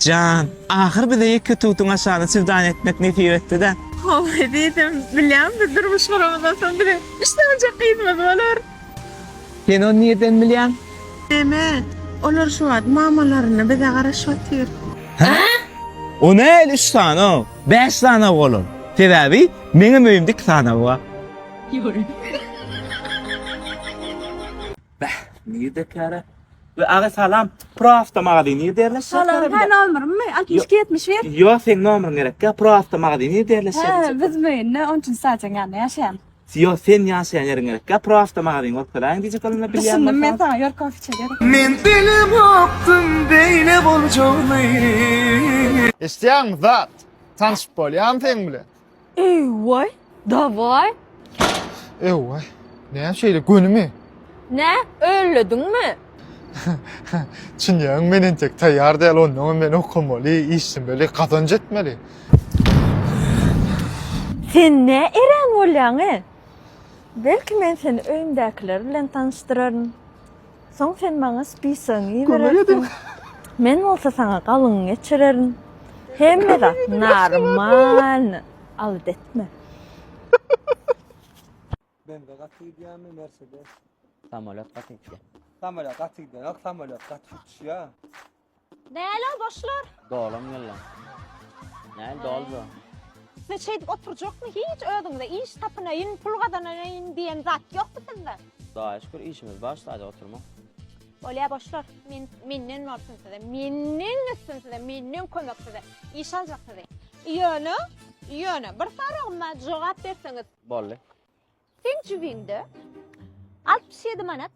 Can, ahir bir de iki tutun aşağıda sivdan etmek nefir etti de. Vallahi dedim, bilýän bir durmuş garamazdan soň bile işte önce kıymetli olur. Sen onu nereden bilýän? Deme, olar şu ad mamalaryny bize garaşatýar. O ne 3 tane o? 5 tane olur. Sebebi benim evimde 2 tane var. Nerede kara? Ve ağa salam. Profta magazini derler. Salam, ben almırım mı? 60-70 ver. Yok sen numaran gerek. Profta magazini derler. He, biz müyünne, onun için sadece yani yaşayan. Yok sen yaşayan yerin gerek. Profta magazini ortadan diyecek olumla bilýän. Düşündüm ben sana, yor kofi çekerim. Men dilim attım beyle bolcalı. İsteyen zat. Tanışıp bolýan teň bile. Vay, davay. Vay. Ne şeyle gönümü? Ne, ölledin mi? Çinyan menen tek tayyar değil onun men okumaly, işim böyle kazanç etmeli. Sen ne eren bolýaňy? Belki men seni öýümdäkiler bilen tanıştyraryn. Soň sen maňa spisaňy berersin. Men bolsa sana galyň geçirerin. Hemme de normal. Alyp etme. Ben de katıydım Mercedes. Samolyot katıydı. Samolyot katıydı. Yok samolyot katıydı ya. Näle boşlar? Doğalam yalla. Ne doldu? Ne şeydik oturacak mı hiç ödüňde iş tapynayın, pul gazanayın diyen zat ýokmy sende? Daha şükür işimiz başladı oturma. Bolýa boşlar. Menden varsın size. Menden üstün size. Menden kömek size. İş alacak size. Ýöne. Bir soragymma jogap berseňiz. Bolly. Sen jübinde 67 manat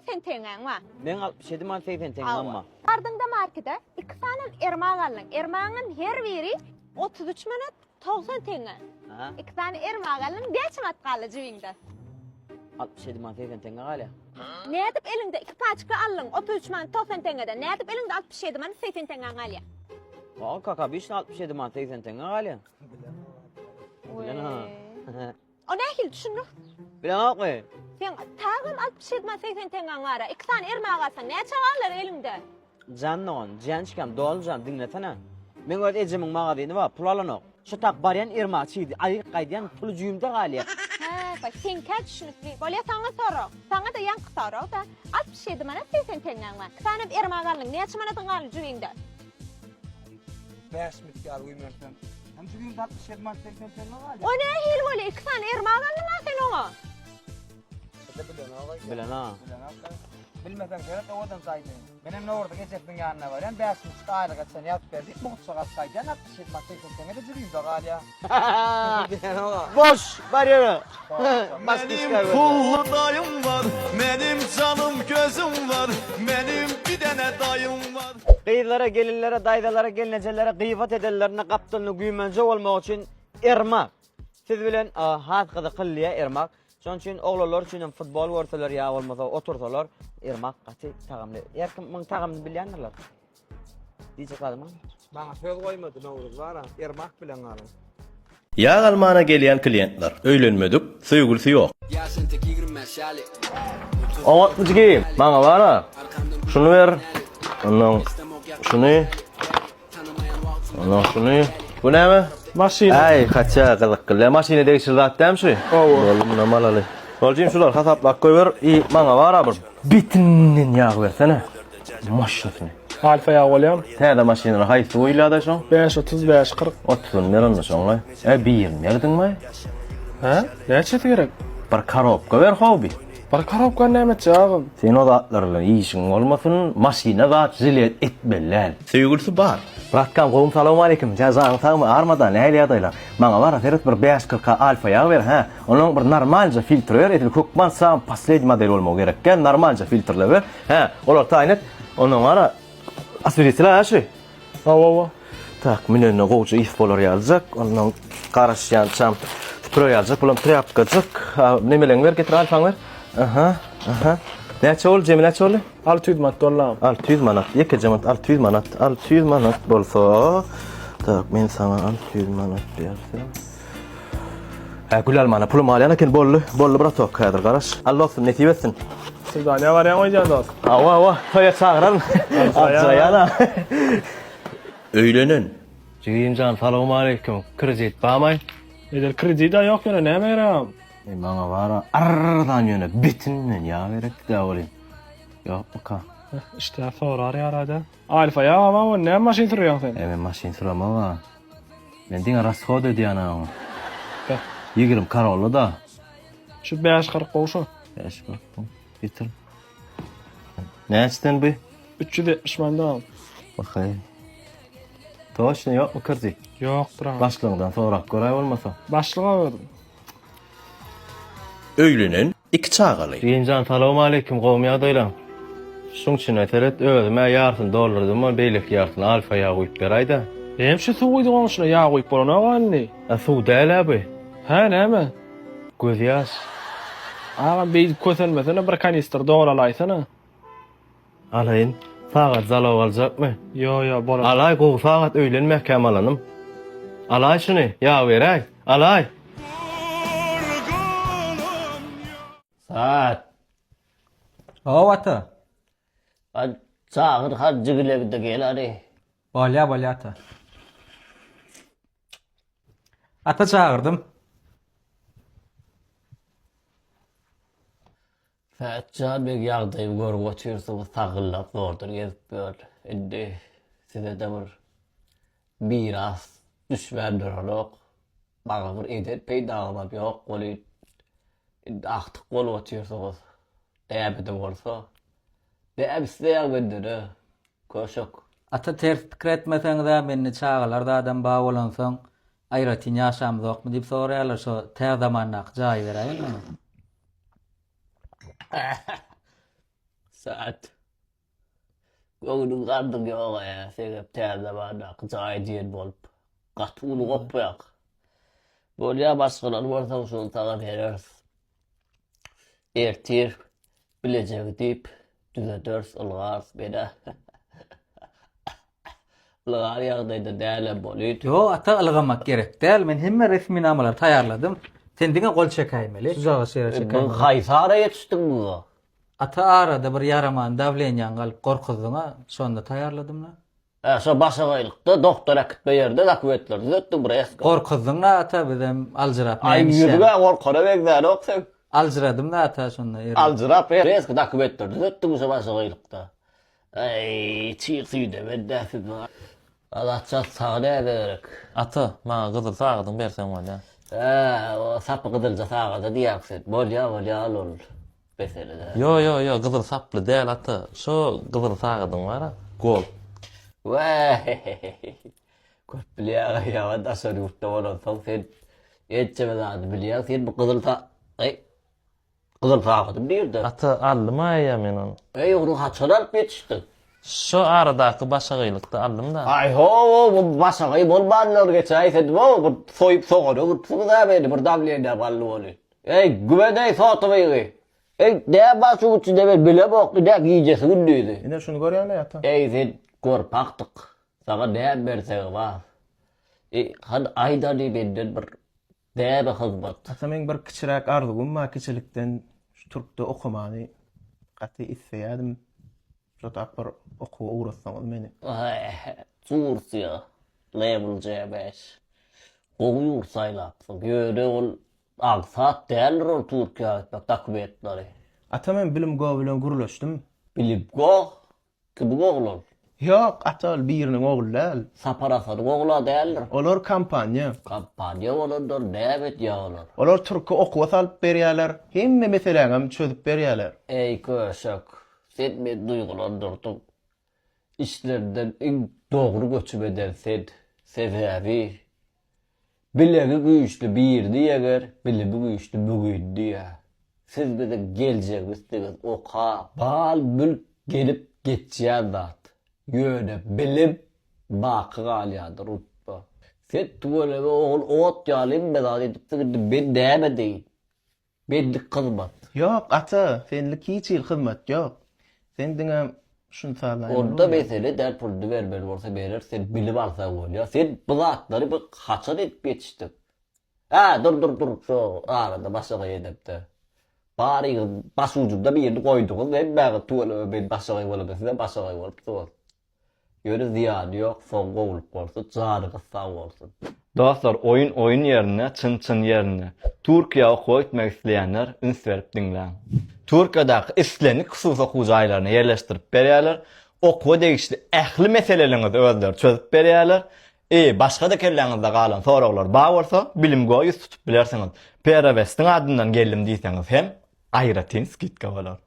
80 teňäň var. Men 67 man 80 teň mamma. Ardında markete 2 tane ermak alın. Ermagyň her biri 33 manat 90 teňe. Ha? 2 tane ermak alın. Neçe manat galy jübinde? 67 man 80 teň galy. Ne edip elinde 2 paçka alın. 33 manat 90 teňede. Ne edip elinde 67 manat 80 teňe galy. O kaka bir 67 man 80 teň galy. Bilen ha. O nähil düşünür? Bilen hakmy? Sen tagım 67 manat 80 teňe gara. 2 tane ermak alsan neçe galar elinde? Cannon, jançkam doljan dinletene. Men öyle ejimiň magazyny var, pul alanok. Şu tak baryan irmak çydy, aýyk gaýdyan pul jüýümde galy. Ha, bak sen kaç düşünüpli. Bolýa sana sorak. Sana da ýanky sorak da 67 manat 80 teňe var. Sana bir ermak alın. Neçe manat galy jüýünde? 5 mitkar uymersen. Hem çünkü 67 man 80 tane var O nähil bolýa? 2 tane ermak alın sen oňa. Bilen ha. Bilmesen gerek odan saydı. Benim ne orada geçip dünyanına var. Ben 5 mitkar aylık etsen yapıp verdik. Bu soğuk saydı. 67 man 80 tane de cürüyüm de gal ya. Boş, bariyeri. Benim pullu dayım var, benim canım gözüm var, benim bir tane dayım var. Kıyılara, gelinlere, daydalara, gelincelere gıybat edenlerine kaptanlı güymence olmak için ermak. Siz bilen hatkada kıllıya ermak. Şonun için oğlalar için futbol ortalar ya olmasa otursalar ermak katı tagamlı. Erkim tagamlı bilyanırlar. Diyecek adım mı? Bana söz koymadı ne olur var ha. Irmak bilen alın. Yağ almana gelen klientler, öylenmedik, söýgülsi ýok. Amatmıcı geyim, bana var ha. Şunu ver, ondan şunu, ondan şunu. Bu ne mi? Maşine. Ay, kaça kızıkkılı. Maşine değişir zat değil mi şu? Oğlum, namalalı. Olcayım şular, hasaplak koyver. İyi, bana var ha bir. Bitinin yağ versene. Maşinasını. Alfa yağ bolýan. Täze maşinany haýsy oýlady şoň? 5-35 40. 30 nerenle şoňla? Bir ýerim ýerdingmi? Ha? Näçe gerek? Bir karobka ber hobi. Bir karabka näme çağım? Sen o zatlarla işin olmasın, maşina zat jilet etmeli. Söýgülsi bar. Bırakkam goýum salam aleikum. Jazaň taýmy armadan näle ýadaylar. Maňa bar Ferit bir 540 alfa ýag ber ha. Onuň bir normalja filtrer etil kökman sam последний model bolmagy gerekken normalja filtrle ber. Ha, olar taýynet. Onuň ara asyrysla şu. Awa. Tak, minne goýjy is bolar ýaljak. Onuň garaşýan çam pro ýaljak, bulam trapkajak. Nemeleň ber getir alfaň ber. Aha. Näçe ol, Cemil näçe ol? 600 manat dollar. 600 manat. Ýeke jamat 600 manat. 600 manat bolsa, tak men sana 600 manat bersem. Ha, gülal mana pulum alýan eken bolly. Bolly bir tok häzir garaş. Allah olsun nesip etsin. Sizden ne var ya oýjan dost? Awa, toýa çağıran. Atjayana. Öýlenen. Jigimjan salamu alaykum. Kredit barmay? Edel kredita yok ýöne näme berem? Maňa bara ardan ýöne bitinmen ýa berek de bolyn. Ýok baka. İşte sorar ýarada. Alfa ya ama o näme maşyn sürýän sen? Eme maşyn sürama ba. Men diňe rashod edýän. Bek. 20 karolly da. Şu 540 goşu. Eş baktım. Bitir. Näçden bu? 370 mandan. Bakay. Toşny ýokmy kirdi? Yok duran. Başlygyňdan sorak göräý bolmasa. Başlyga verdim. Öýlenen iki çağaly. Jigimjan salamu alaykum gowmy ýagdaýlar. Şoň üçin eteret özüme ýartyn dollardymy beýlik ýartyn alfaýa goýup beräýdi. Hem şu suwuýdy goňşuna ýa goýup bolana galny. Suw däl bu. Ha näme? Göz ýaş. Aga beýdi köselmesene bir kanister dolalaýsana. Alaýyn. Faqat zalaw aljakmy? Yo bolan. Alay gowy faqat öýlenmek kemalanym. Alay şuny, ýa beräý. Alay. Saat. O ata. Çağır hacıgile de gel hadi. Balya ata. Ata çağırdım. Fatça bir ýagdaý görüp otursa sagıllap zordur gezip böl. Indi size de biraz düşberdir olok. Baga bir edet peýdalap ýok boly. Indi aktyk bolup otursa däbede bolsa. Däbiste ýagdaýdy. Koşok. Ata ters pikir etmeseň de meni çağalarda adam baý bolansoň aýratyn ýaşam zokmy diýip soraýarlar şo täze zamannak jaý beräýinmi? Saat. Göňüň gardyk ýok ýa, sebäp täze bana jaý diýen bolup. Gatyny gopýak. Bolýa başgalar bolsa şonu taga berers. Ertir bilecek diýip düzeders ılgars beda. Ilgar ýagdaýda däle bolýar. Yo ata ılgamak gerek däl, men hemme resmi namalar taýarladym. Sen diňe gol çekäýmeli. Suzaga şeýle Bu çekäýmeli. haýsara ýetişdiň bu. Ata arada bir yaraman davlenýän galyp gorkuzdyňa şonda taýarladym-la. Şo başagaýlykda doktora kitbe ýerde dokumentler düzeltdim bir eski. Gorkuzdyňla ata bizem aljyrap. Ay ýürge gorkara begler oksen. Aljyradım da ata şonda. Aljyrap eski dokumentler düzeltdim şo başagaýlykda. Ay çiğsüýde bedäsiz. Allah çat sagda ederek. Ata, maňa gyzyl sagydyň berseň bolýa. O sapy gydylja sagada diýäksin. Bolýa ol. Beselede. Yo, gyzyl saply däl ata. Şo gyzyl sagydyň bara. Gol. Köp bilýär ýa da sorupda bolansoň sen etjemezadi bilýär sen bu gyzyl sagady bilýärdi. Ata allymaýa men onu. Ony haçan alyp ýetişdi. Şo aradaky başagaýlykda aldym da. Ay ho, bu başagaý bolmanlar geçäý sen bu soýup sogary, bu da beni bir davlenýär bally boly. Ey güwendäý satyby. Ey dä başy uçy debe bile bok, dä giyjesi gündüzi. Ine şunu görýärler ata. Ey sen gorpakdyk. Saga dä berseň bar. Han aýdany benden bir däbe hyzmat. Ata men bir kiçiräk arzugum ma kiçilikden şu türkde okumany gaty isleýärdim. Şota bir okuwa uğraşsaňyz meni. Tursiya, level C5. Goýur saýlapsyň. Ýöre ol agsat däl ol Türkiýa dokumentleri. Ata men bilim go bilen guruluşdym. Bilip go, kim goýlar? Ýok, ata ol biriniň oğullar. Saparasady goýlar däldir. Olar kampaniýa. Kampaniýa bolandyr, nämet ýaglar. Olar türkü okuwa salyp berýärler. Hemme meseleňem çözüp berýärler. Ey köşek, sen men duýgulandyrdyň. İşlerden en doğru göçüp eden sebebi bilegi güýçli birdi ýeger, bilegi güýçli bugündi ýa. Siz bize geljegiňizdiňiz oka, bal mülk gelip geçýän zat. Ýöne bilim baky galýandyr utba. Sen tuğle oğul ot ýalym bezat edip ben näme diýin? Benlik hyzmat. Ýok, ata, senlik hiç ýyl hyzmat ýok. Sen diňe şunu salaýyn. Onda mesele däl puldy berber bolsa berer, sen bilip alsaň bolýar. Sen bu zatlary bir haçan edip geçdin. Dur. Şo arada başga edipdi. Bari baş ucunda bir ýerde goýdyň, ben bagy tuğla ben başga bolup, sen başga bolup. göre ziyade yok, son gowulup bolsa, jady gyssa bolsun. Dostlar, oyun yerine, çın yerine. Türkiye okuw etmek isleyenler üns berip dinleň. Türkiýedaky islenik husus okuw jaýlaryna yerleşdirip berýärler. Okuw degişli ähli meselelerini özleri çözüp berýärler. Başga da kelleňizde galan soraglar bar bolsa, bilimge ýüz tutup bilersiňiz. Perawestiň adyndan geldim diýseňiz hem aýratyn skitka bolar.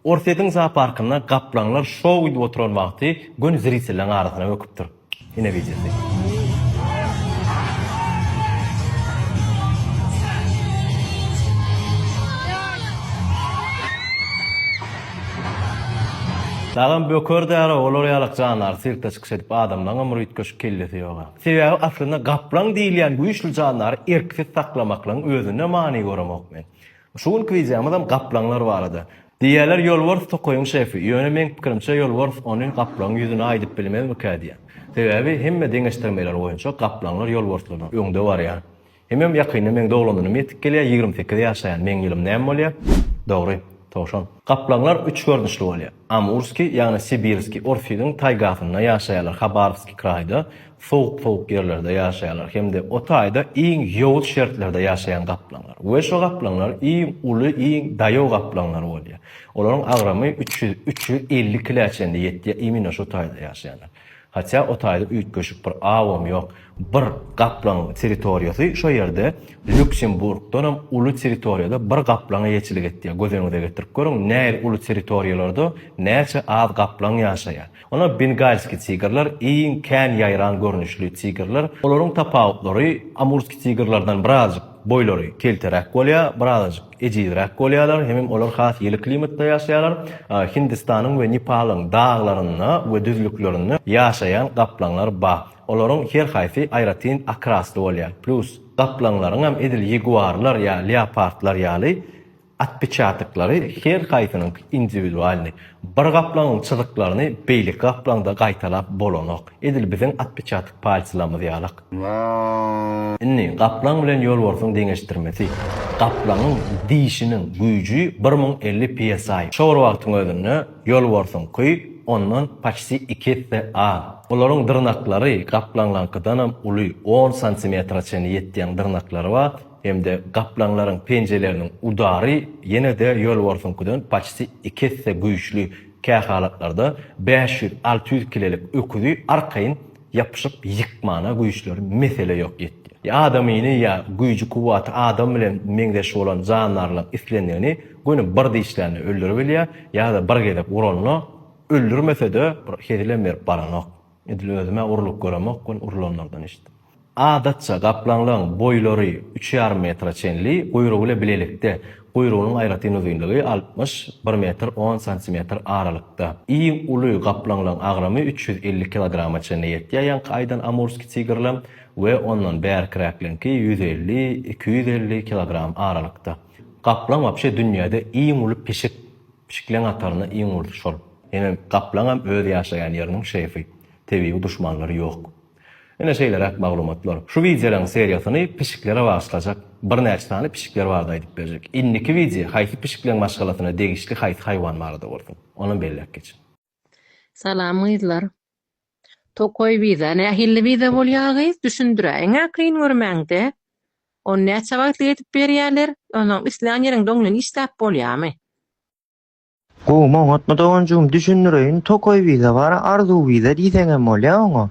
Orsetň zooparkyna gaplanlar şow edip oturan wagty gön zriselläň arasyna öküpdir. Ine bijerdi. Dağın bökör däre olar ýalyk janlar sirkde çykyp adamlaryň ömrü ýetgeş kellesi ýok. Sebäbi aslynda gaplan diýilýän bu güýçli janlary erkisiz saklamaklaryň özüne many görmek men. Şuň kwizamyzam gaplanlar barady. Diýerler ýolbars tokoýuň şefi. Ýöne men pikirimçe ýolbars onuň gaplan ýüzüne aýdyp bilmez mükadiýa. Sebäbi hemme deňeşdirmeler boýunça gaplanlar ýolbarslaryň öňde bar ýa. Hemem ýakyny men doglandynym etip gelýär 28 ýaşaýan men ýylym näme bolýar? Dogry. Toşan. Gaplanlar 3 görnüşli bolýar. Amurski, ýagny Sibirski, Orfiýyň taýgasyna ýaşaýarlar. Khabarovski kraýda, soğuk yerlerde ýaşaýarlar. Hemde o taýda iň ýowut şertlerde ýaşaýan gaplanlar. We şo gaplanlar iň uly, iň daýaw gaplanlar bolýar. Olaryň agramy 350 kilometrede ýetdi. Emine şo taýda ýaşaýarlar. Haça o taýda üýtgeşik bir awam ýok. Bir gaplan territoriýasy şo ýerde Lüksemburgdan uly territoriýada bir gaplana ýeçilik etdi. Gözeňizde getirip görüň, näme uly territoriýalarda näçe az gaplan ýaşaýar. Ona Bengalski tigerler iň kän ýaýran görnüşli tigerler. Olaryň tapawutlary Amurski tigerlerden birazjyk boýlary kelterek bolýar, birazjyk ejizrek bolýarlar. Hemem olar has ýyly klimatda ýaşaýarlar. Hindistanyň we Nepalyň daglaryny we düzlüklerini ýaşaýan gaplanlar bar. Olaryň her haýsy aýratyn akrasly bolýar. Plus gaplanlaryň hem edil jaguarlar ýa leopardlar ýaly atpiçatyklary her haýsynyň individualny. Bir gaplanyň çyzyklaryny beýlik gaplanda gaýtalap bolanok. Edil biziň atpiçatyk palçylarymyz ýalyk. Inni gaplan bilen ýolbarsyň deňeşdirmesi. Gaplanyň diýişiniň güýji 1050 psi. Şol wagtyň özünde ýolbarsyň kuý ondan paçsi 2 a. Olaryň dyrnaklary gaplanlankydan hem uly 10 cm-çe ýetdiň dyrnaklary bar. Hemde gaplanlaryň penjeleriniň udary ýene-de ýolbarsynkydan paçsi 2 güýçli kähalatlarda 500-600 kilolik öküzi arkaýyn ýapyşyp ýykmana güýçleri mesele ýok ýetdi. Adamyny ýa güýji kuwaty adam bilen meňdeş bolan janlarlaryň islenýäni göni bir diýişlerini öldürip bilýär ýa-da bir gelip uralna öldürmese-de bir hedilenmer baranok. Edil özüme urulup göremek gün urulanlardan işte. Adatça gaplanlaryň boýlary 3,5 metra çenli, guyrugy ile bilelikde. Guyrugynyň aýratyn uzunlygy 61 metr 10 cm aralykda. Iň uly gaplanlaryň agramy 350 kg çenli ýetýär. Ýa aýdan Amurski tigerler we ondan bärkiräklenki 150-250 kg aralykda. Gaplan wapşe dünýäde iň uly pişiklen ataryna iň uly şol. Hem gaplan hem öz ýaşaýan ýeriniň şefi. Tebii düşmanlary ýok. Ene şeýler maglumatlar. Şu videolaryň seriýasyny pişiklere başlajak. Bir näçe tane pişikler bardy aýdyp berjek. Inniki video haýsy pişikleň maşgalatyna degişli haýsy haýwan bardy bolsun. Onu belläp geçin. Salamyzlar. Tokoy bize nähilli bize bolýagyz düşündiräň aklyn görmäňde. On näçe wagt ýetip berýärler, onuň isleýän ýeriň doňlyny isläp bolýarmy? Go'ma hatmadaňjum düşündiräň tokoy bize bar arzu bize diýseňem bolýar.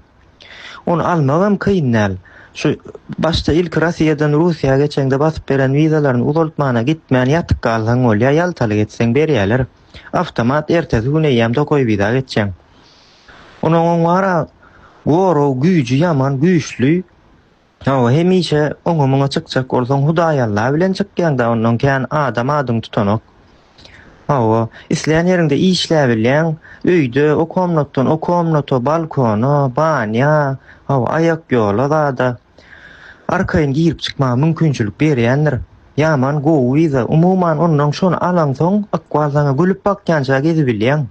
Onu almagam kıynnal. Şu başta ilk Russiýadan Russiýa geçende basyp beren wizalaryny uzaltmana gitmän ýatyk galsaň bolýar, ýaltalyk etseň berýärler. Awtomat ertesi güne ýam tokoy wiza geçeň. Onuň wara goro güýji ýaman güýçli. Hawa hemişe oňa çykjak bolsaň Hudaý Allah bilen çykýanda onuň kän adam adyň tutanok. Hawa isleýän ýerinde işläp bilýän, öýde, o komnatdan o komnata, balkona, banýa, hawa ayak ýola da arkaýyn girip çykma mümkinçilik berýändir. Ýaman gowy umuman onuň şonu alansoň akwazaňa gülüp bakýança gezip bilýän.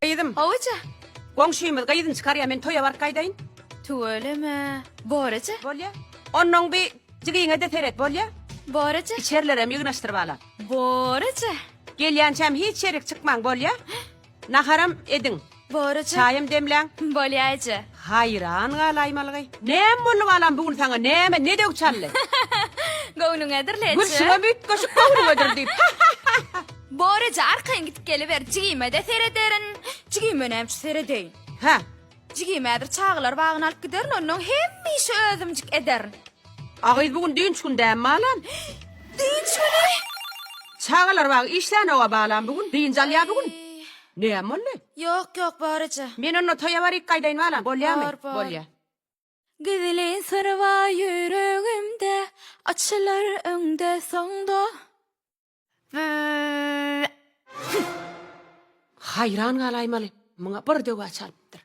Gaýdym. Hawaça. Goňşuýymyz gaýdyn çykarýar, men toýa bar gaýdaýyn. Tu öleme. Boraça. Bolýa. Onuň bir jigiňe de teret bolýa. Boraça. İçerlerem ýygnaşdyryp alar. Boraça. Gelýänçem hiç şerik çykmaň bolýa. Naharam edin. Boraca. Çayım demlen. Bolyayca. Hayran galaymalıgay. Nem bollu alam bugün sana neme ne dök çalle. Gownun edirleçi. Gülsüme büyük koşup gownun edir deyip. Boraca arkan gitip geliver. Cigime de seyrederin. Cigime nemçi seyredeyin. Ha. Cigime edir çağılar bağın alıp giderin. Onun hem işi özümcük ederin. Ağız bugün düğün çıkın deyim alan. Düğün çıkın. Çağılar bağın işlerin oğa bağlan bugün. Düğün calya bugün. Ne yapmalı? Yok Boraca. Men onu toya var ilk kaydayın alan. Bolya mı? Bolya. Gidilin sarva yüreğimde. Açılar önde sonda. Hayran galaymalı. Mına bir döge çalıptır.